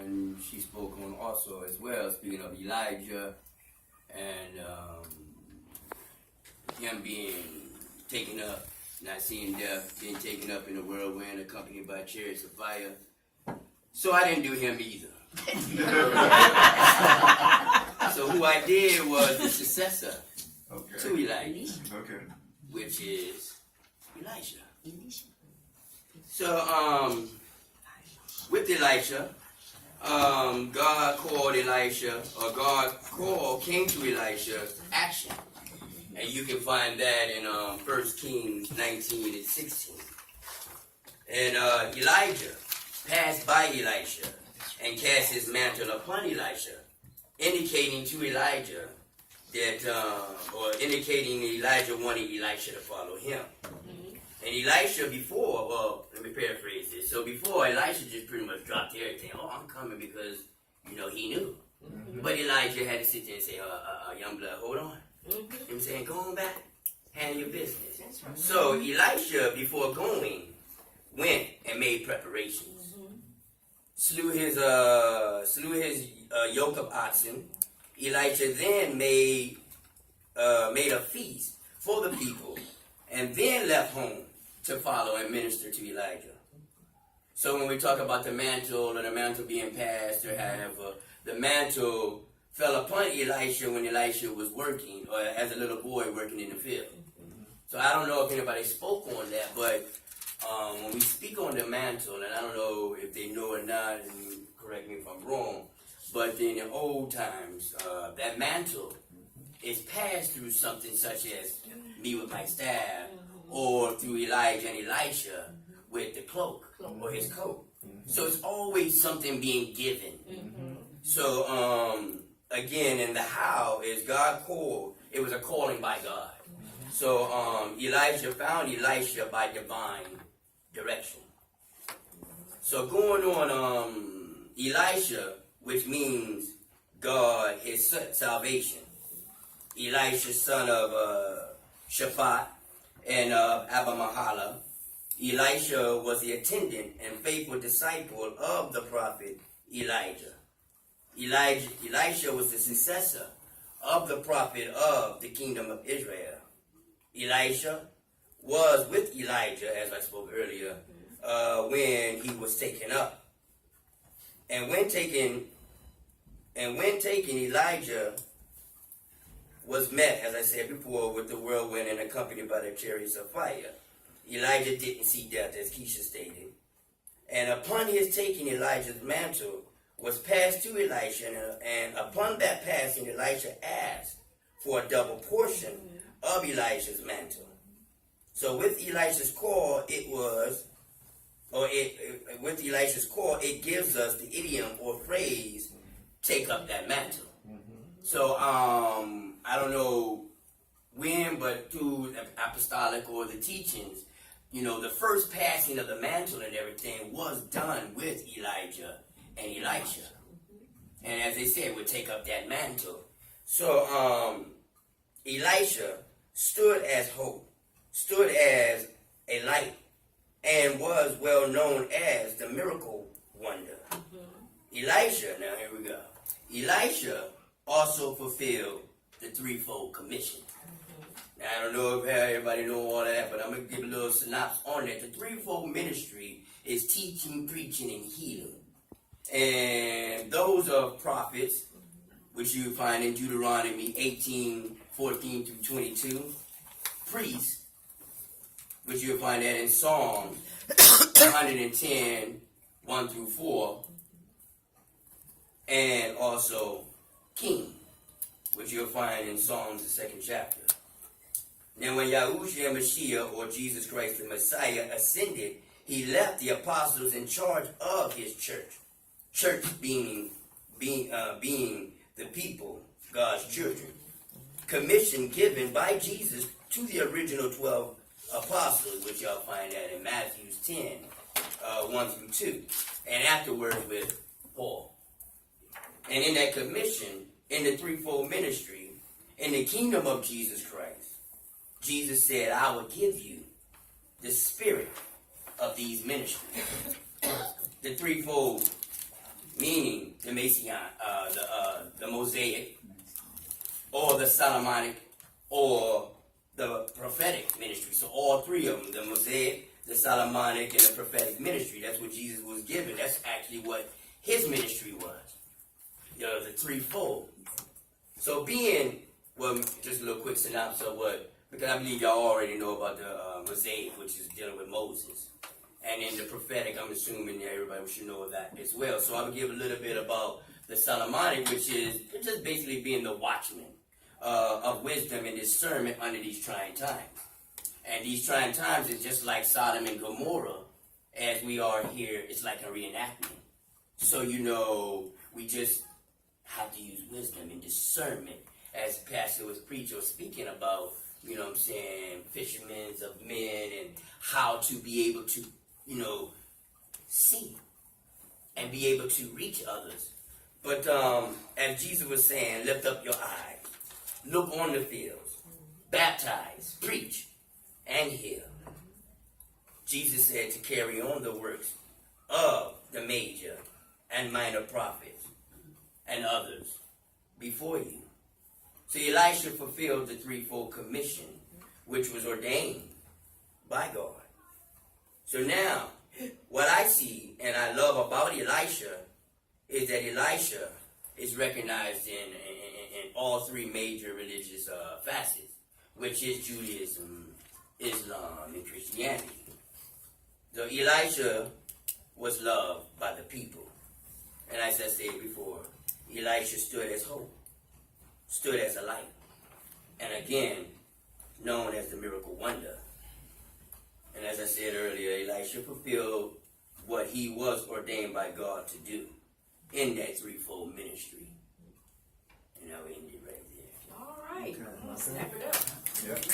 And she spoke on also as well, speaking of Elijah and him being taken up, not seeing death, being taken up in a whirlwind, accompanied by chariots of fire. So I didn't do him either. So who I did was the successor to Elijah, which is Elisha. So with Elisha, God called Elisha, or God came to Elisha's action. And you can find that in 1 Kings 19 and 16. And Elijah passed by Elisha and cast his mantle upon Elisha, indicating to Elijah that, or indicating Elijah wanted Elisha to follow him. And Elisha before, well, let me paraphrase this. So before, Elisha just pretty much dropped everything. Oh, I'm coming because, he knew. But Elijah had to sit there and say, young blood, hold on. You know what I'm saying? Go on back. Handle your business. So Elisha, before going, went and made preparations. Slew his yoke of oxen. Elisha then made a feast for the people, and then left home to follow and minister to Elijah. So when we talk about the mantle, or the mantle being passed, or however, the mantle fell upon Elisha when Elisha was working, or as a little boy working in the field. So I don't know if anybody spoke on that, but when we speak on the mantle, and I don't know if they know or not, and correct me if I'm wrong, but in the old times, that mantle is passed through something such as me with my staff, or through Elijah and Elisha with the cloak or his coat. So it's always something being given. So again, in the how is God called. It was a calling by God. So Elijah found Elisha by divine direction. So going on Elisha, which means God, his salvation. Elisha, son of Shaphat and Abamahala. Elisha was the attendant and faithful disciple of the prophet Elijah. Elisha was the successor of the prophet of the kingdom of Israel. Elisha was with Elijah, as I spoke earlier, when he was taken up. And when taken, Elijah was met, as I said before, with the whirlwind and accompanied by the chariots of fire. Elijah didn't see death, as Keisha stated. And upon his taking, Elijah's mantle was passed to Elisha, and upon that passing, Elisha asked for a double portion of Elisha's mantle. So with Elisha's call, it gives us the idiom or phrase, take up that mantle. So I don't know when, but through the apostolic or the teachings, the first passing of the mantle and everything was done with Elijah and Elisha. And as they said, would take up that mantle. So Elisha stood as hope, stood as a light, and was well known as the miracle wonder. Elisha, now here we go. Elisha also fulfilled the threefold commission. Now, I don't know if everybody know all that, but I'm going to give a little synopsis on that. The threefold ministry is teaching, preaching, and healing. And those are prophets, which you find in Deuteronomy 18:14 through 22. Priests, which you'll find that in Psalms 110, 1 through 4. And also king, which you'll find in Psalms, the 2nd chapter. Now when Yahushua Mashiach, or Jesus Christ the Messiah, ascended, he left the apostles in charge of his church. Church being the people, God's children. Commission given by Jesus to the original 12 apostles, which y'all find that in Matthew 10, 1 through 2. And afterwards with Paul. And in that commission, in the threefold ministry, in the kingdom of Jesus Christ, Jesus said, I will give you the spirit of these ministries. The threefold meaning the Mosaic, or the Solomonic, or the prophetic ministry. So all three of them, the Mosaic, the Solomonic, and the prophetic ministry. That's what Jesus was given. That's actually what his ministry was. The threefold. So just a little quick synopsis of because I believe y'all already know about the Mosaic, which is dealing with Moses. And in the prophetic, I'm assuming that everybody should know that as well. So I'm going to give a little bit about the Solomonic, which is just basically being the watchman of wisdom and discernment under these trying times. And these trying times is just like Sodom and Gomorrah, as we are here, it's like a reenactment. So, we just have to use wisdom and discernment, as Pastor was preaching or speaking about, fishermen of men, and how to be able to, see and be able to reach others. But as Jesus was saying, lift up your eyes, look on the fields, baptize, preach, and heal. Jesus said to carry on the works of the major and minor prophets and others before you. So Elisha fulfilled the threefold commission, which was ordained by God. So now, what I see and I love about Elisha is that Elisha is recognized in all three major religious facets, which is Judaism, Islam, and Christianity. So Elisha was loved by the people. And as I said before, Elisha stood as hope, stood as a light, and again, known as the miracle wonder. And as I said earlier, Elisha fulfilled what he was ordained by God to do in that threefold ministry. And I'll end it right there. All right. Snap it up. Yep.